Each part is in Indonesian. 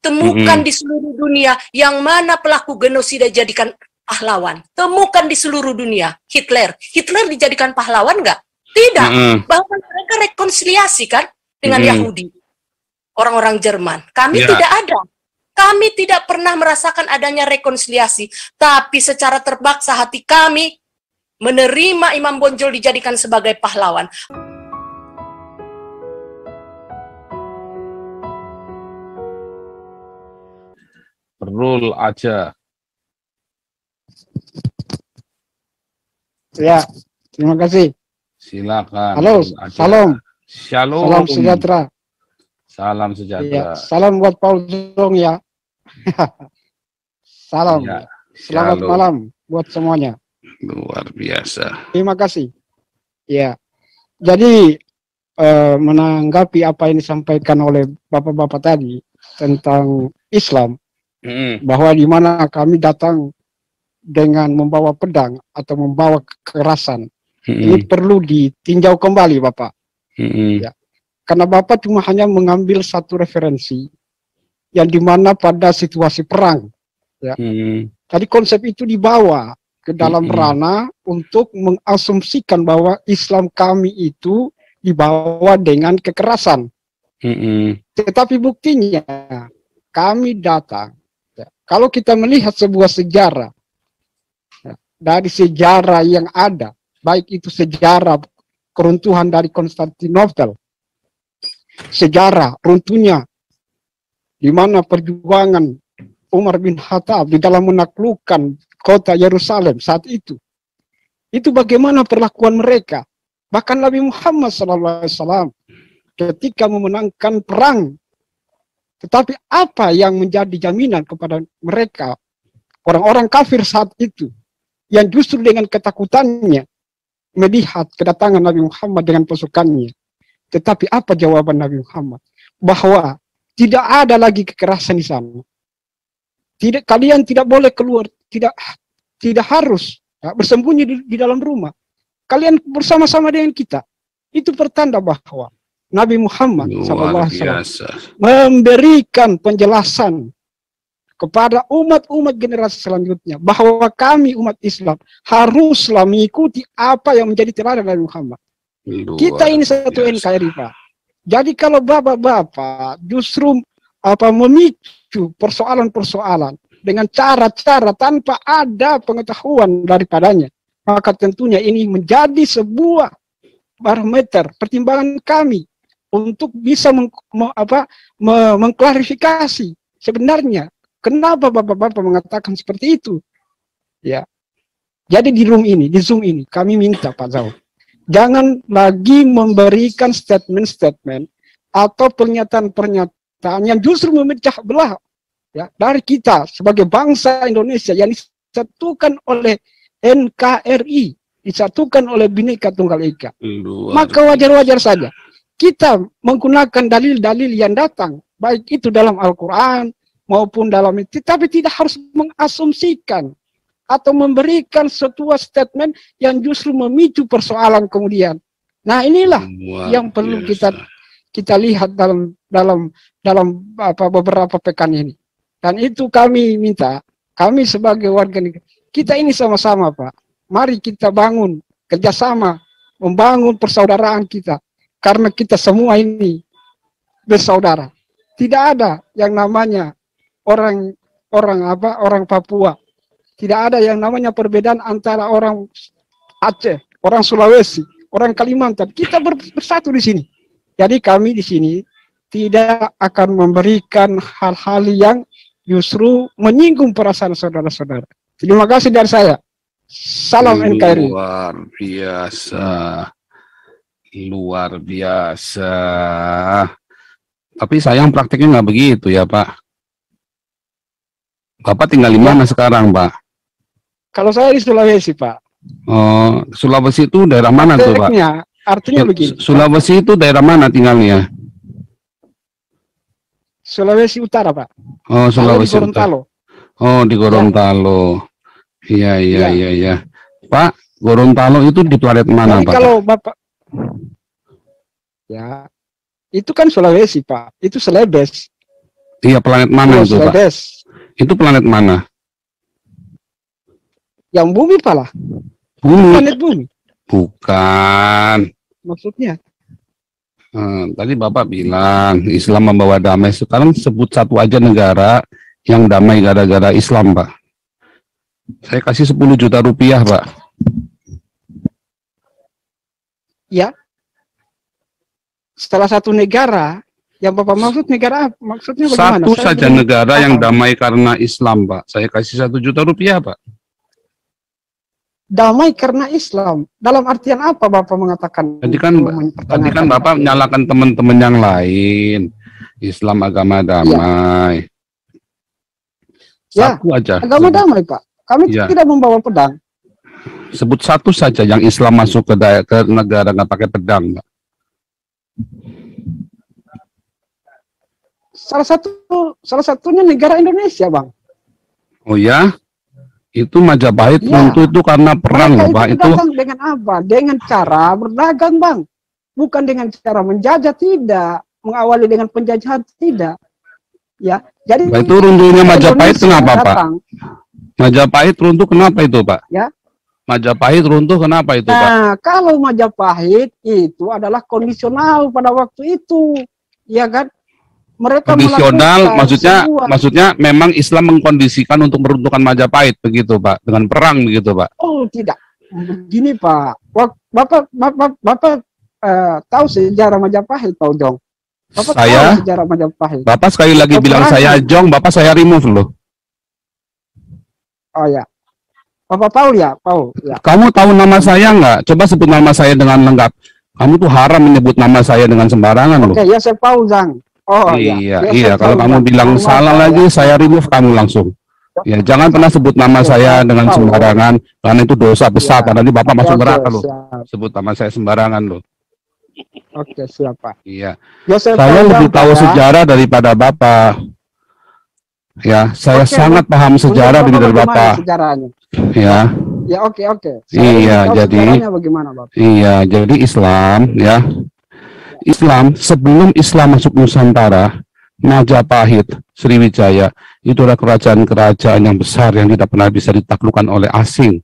Temukan di seluruh dunia yang mana pelaku genosida jadikan pahlawan. Temukan di seluruh dunia. Hitler dijadikan pahlawan nggak? Tidak. Bahkan mereka rekonsiliasi kan dengan Yahudi. Orang-orang Jerman. Kami tidak ada. Kami tidak pernah merasakan adanya rekonsiliasi. Tapi secara terpaksa hati kami menerima Imam Bonjol dijadikan sebagai pahlawan. Rule aja. Ya, terima kasih. Silakan. Halo, salam. Shalom. Salam sejahtera. Salam sejahtera. Ya, salam buat Paul Zong ya. Salam. Ya, selamat malam buat semuanya. Luar biasa. Terima kasih. Ya, jadi menanggapi apa yang disampaikan oleh bapak-bapak tadi tentang Islam, bahwa di mana kami datang dengan membawa pedang atau membawa kekerasan, ini perlu ditinjau kembali, Bapak. Ya. Karena Bapak cuma hanya mengambil satu referensi yang dimana pada situasi perang, ya. Tadi konsep itu dibawa ke dalam ranah untuk mengasumsikan bahwa Islam kami itu dibawa dengan kekerasan. Tetapi buktinya kami datang. Kalau kita melihat sebuah sejarah, ya, dari sejarah yang ada, baik itu sejarah keruntuhan dari Konstantinopel, sejarah runtuhnya, di mana perjuangan Umar bin Khattab di dalam menaklukkan kota Yerusalem saat itu bagaimana perlakuan mereka. Bahkan Nabi Muhammad SAW ketika memenangkan perang, tetapi apa yang menjadi jaminan kepada mereka, orang-orang kafir saat itu, yang justru dengan ketakutannya melihat kedatangan Nabi Muhammad dengan pasukannya. Tetapi apa jawaban Nabi Muhammad? Bahwa tidak ada lagi kekerasan di sana. Kalian tidak boleh keluar, tidak harus bersembunyi di dalam rumah. Kalian bersama-sama dengan kita. Itu pertanda bahwa Nabi Muhammad SAW memberikan penjelasan kepada umat-umat generasi selanjutnya bahwa kami umat Islam haruslah mengikuti apa yang menjadi teladan Nabi Muhammad. Kita ini satu NKRI, Pak. Jadi kalau bapak-bapak justru memicu persoalan-persoalan dengan cara-cara tanpa ada pengetahuan daripadanya, maka tentunya ini menjadi sebuah barometer pertimbangan kami untuk bisa mengklarifikasi sebenarnya kenapa bapak-bapak mengatakan seperti itu. Ya. Jadi di Zoom ini kami minta Pak Zau, jangan lagi memberikan statement-statement atau pernyataan-pernyataan yang justru memecah belah, ya, dari kita sebagai bangsa Indonesia yang disatukan oleh NKRI, disatukan oleh Bhinneka Tunggal Ika. Maka wajar-wajar saja kita menggunakan dalil-dalil yang datang, baik itu dalam Al-Quran maupun dalam itu, tapi tidak harus mengasumsikan atau memberikan sebuah statement yang justru memicu persoalan kemudian. Nah, inilah yang perlu kita lihat dalam beberapa pekan ini. Dan itu kami minta, kami sebagai warga negara, kita ini sama-sama, Pak. Mari kita bangun kerjasama, membangun persaudaraan kita. Karena kita semua ini bersaudara. Tidak ada yang namanya orang Papua. Tidak ada yang namanya perbedaan antara orang Aceh, orang Sulawesi, orang Kalimantan. Kita bersatu di sini. Jadi kami di sini tidak akan memberikan hal-hal yang justru menyinggung perasaan saudara-saudara. Terima kasih dari saya. Salam NKRI. Luar biasa. Luar biasa. Tapi sayang praktiknya nggak begitu ya, Pak. Bapak tinggal di mana sekarang, Pak? Kalau saya di Sulawesi, Pak. Oh, Sulawesi itu daerah mana tuh, Pak? Artinya begini. Sulawesi itu daerah mana tinggalnya? Sulawesi Utara, Pak. Oh, Sulawesi Utara. Oh, di Gorontalo. Iya. Pak, Gorontalo itu di planet mana, Pak? Kalau Bapak, ya, itu kan Sulawesi, Pak. Itu Celebes. Iya, planet mana itu, Pak? Itu planet mana? Yang bumi pala. Bumi. Planet bumi. Bukan. Maksudnya? Tadi Bapak bilang Islam membawa damai. Sekarang sebut satu aja negara yang damai gara-gara Islam, Pak. Saya kasih 10 juta rupiah, Pak. Ya. Salah satu negara yang Bapak maksud negara apa? Maksudnya bagaimana? Satu saja negara yang damai karena Islam, Pak. Saya kasih 1 juta rupiah, Pak. Damai karena Islam. Dalam artian apa Bapak mengatakan? Tadi kan Bapak menyalahkan teman-teman yang lain. Islam agama damai. Ya, satu aja. Agama damai, Pak. Kami tidak membawa pedang. Sebut satu saja yang Islam masuk ke negara nggak pakai pedang, Pak. Salah satunya negara Indonesia, Bang. Oh ya? Itu Majapahit runtuh itu karena perang, Pak. Itu dengan apa? Dengan cara berdagang, Bang. Bukan dengan cara menjajah, tidak. Mengawali dengan penjajahan, tidak. Ya, jadi itu runtuhnya Majapahit kenapa, Pak? Majapahit runtuh kenapa itu, Pak? Ya. Majapahit runtuh kenapa itu, Pak? Nah, kalau Majapahit itu adalah kondisional pada waktu itu, ya kan? Mereka kondisional, maksudnya memang Islam mengkondisikan untuk meruntuhkan Majapahit, begitu, Pak? Dengan perang, begitu, Pak? Oh, tidak. Begini, Pak. Bapak tahu sejarah Majapahit, Pak Ujong? Bapak tahu sejarah Majapahit. Bapak sekali lagi bilang saya Jong, Bapak saya remove loh. Oh ya. Bapak Paul ya, Paul. Ya. Kamu tahu nama saya nggak? Coba sebut nama saya dengan lengkap. Kamu tuh haram menyebut nama saya dengan sembarangan loh. Oke, ya saya Paul Zhang. Oh iya. Kalau kamu bilang salah lagi, saya remove kamu langsung. Ya, jangan pernah sebut nama saya dengan sembarangan, karena itu dosa besar. Karena nanti Bapak masuk neraka loh. Sebut nama saya sembarangan loh. Oke, siapa? Iya. Saya lebih tahu sejarah daripada Bapak. Ya, saya sangat paham sejarah dari Bapak. Ya. Ya, oke. Iya, jadi bagaimana, Bapak? Iya, jadi Islam ya. Islam sebelum Islam masuk Nusantara, Majapahit, Sriwijaya itu adalah kerajaan-kerajaan yang besar yang tidak pernah bisa ditaklukkan oleh asing.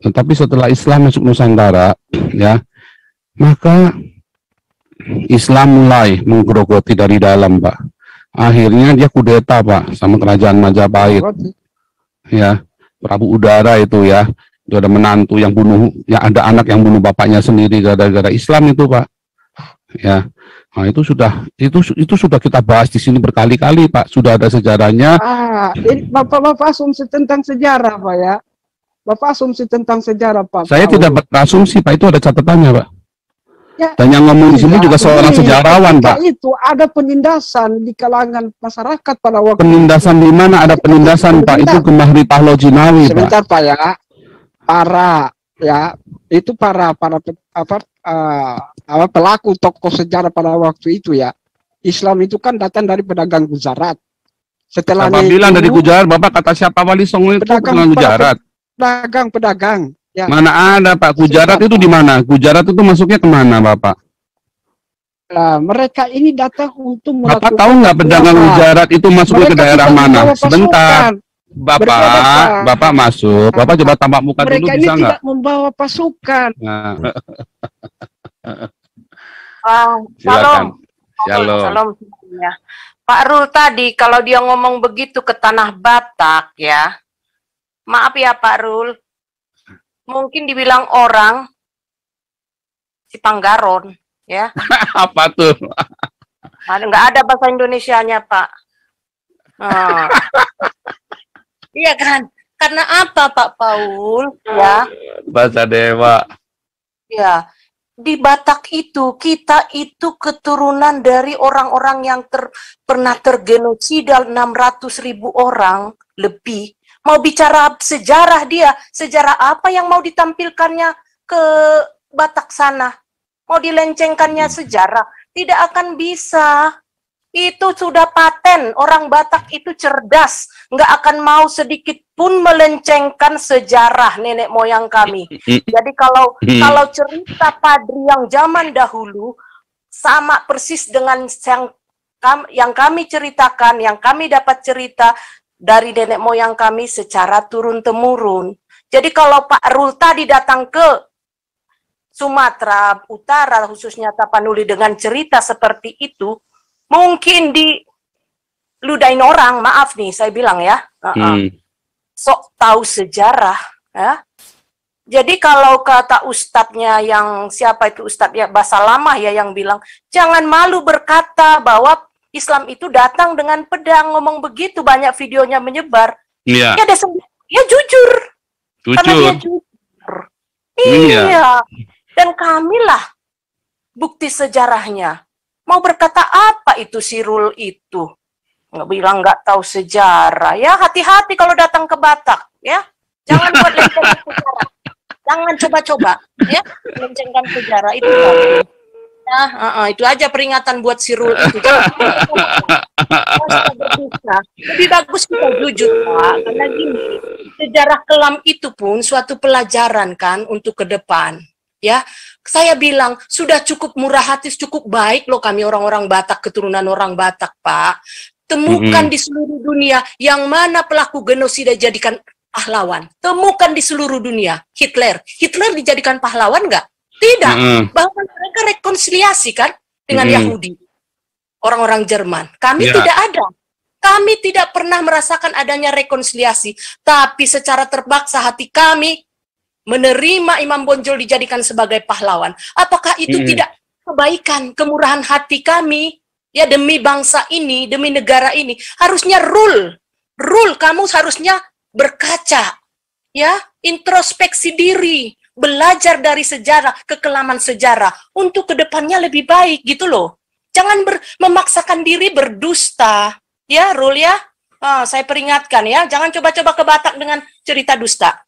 Tetapi setelah Islam masuk Nusantara, ya, maka Islam mulai menggerogoti dari dalam, Pak. Akhirnya dia kudeta, Pak, sama kerajaan Majapahit. Ya, Prabu Udara itu ya, itu ada menantu yang bunuh, ya ada anak yang bunuh bapaknya sendiri gara-gara Islam itu, Pak. Ya, nah itu sudah kita bahas di sini berkali-kali, Pak. Sudah ada sejarahnya. Ini Bapak asumsi tentang sejarah, Pak ya. Bapak asumsi tentang sejarah, Pak. Saya tidak berasumsi, Pak. Itu ada catatannya, Pak. Ya, dan yang ngomong di sini juga seorang sejarawan, Pak. Itu ada penindasan di kalangan masyarakat pada waktu. Penindasan di mana ada penindasan, Pak? Itu Gemahri Pahlo Jinawi, Pak. Sebentar, Pak ya. Para pelaku tokoh sejarah pada waktu itu ya. Islam itu kan datang dari pedagang Gujarat. Setelah bilang dari Gujarat, Bapak kata siapa Wali Songo itu pedagang Gujarat. Pedagang. Ya. Mana ada, Pak? Gujarat itu di mana? Gujarat itu masuknya kemana, Bapak? Nah, mereka ini datang untuk melakukan. Bapak tahu nggak pedagang Gujarat itu masuk ke daerah mana? Sebentar. Bapak masuk. Bapak coba tampak muka dulu, bisa nggak? Mereka ini tidak membawa pasukan. Nah. Shalom. Ya. Pak Rul tadi kalau dia ngomong begitu ke tanah Batak ya, maaf ya Pak Rul, mungkin dibilang orang si Panggaron ya. Apa tuh? Nggak ada bahasa Indonesianya, Pak. Iya kan? Karena apa Pak Paul ya? Bahasa Dewa. Ya. Di Batak itu, kita itu keturunan dari orang-orang yang pernah tergenosida 600.000 orang lebih. Mau bicara sejarah dia, sejarah apa yang mau ditampilkannya ke Batak sana? Mau dilencengkannya sejarah? Tidak akan bisa. Itu sudah paten, orang Batak itu cerdas, nggak akan mau sedikit pun melencengkan sejarah nenek moyang kami. Jadi kalau cerita Padri yang zaman dahulu sama persis dengan yang yang kami ceritakan, yang kami dapat cerita dari nenek moyang kami secara turun-temurun. Jadi kalau Pak Rul tadi datang ke Sumatera Utara, khususnya Tapanuli dengan cerita seperti itu, mungkin diludahin orang, maaf nih saya bilang ya, sok tahu sejarah, ya. Jadi kalau kata ustadznya yang siapa itu ustadz ya bahasa lama ya yang bilang jangan malu berkata bahwa Islam itu datang dengan pedang, ngomong begitu, banyak videonya menyebar. Iya. Ya jujur. Karena dia jujur. Iya. Dan kamilah bukti sejarahnya. Mau berkata apa itu Sirul itu? Nggak bilang nggak tahu sejarah. Ya hati-hati kalau datang ke Batak. Ya, jangan buat lencengkan sejarah. Jangan coba-coba. Ya, lencengkan sejarah itu. Nah, itu aja peringatan buat Sirul itu. Lebih bagus kita jujur, Pak. Karena gini, sejarah kelam itu pun suatu pelajaran kan untuk ke depan. Ya, saya bilang sudah cukup murah hati, cukup baik loh kami orang-orang Batak, keturunan orang Batak, Pak. Temukan di seluruh dunia yang mana pelaku genosida jadikan pahlawan. Temukan di seluruh dunia. Hitler dijadikan pahlawan nggak? Tidak, bahkan mereka rekonsiliasi kan dengan Yahudi, orang-orang Jerman. Kami tidak ada. Kami tidak pernah merasakan adanya rekonsiliasi, tapi secara terpaksa hati kami menerima Imam Bonjol dijadikan sebagai pahlawan. Apakah itu tidak kebaikan, kemurahan hati kami? Ya demi bangsa ini, demi negara ini, harusnya rule kamu harusnya berkaca, ya introspeksi diri. Belajar dari sejarah, kekelaman sejarah untuk kedepannya lebih baik gitu loh. Jangan memaksakan diri berdusta, ya Rul ya. Saya peringatkan ya, jangan coba-coba ke Batak dengan cerita dusta.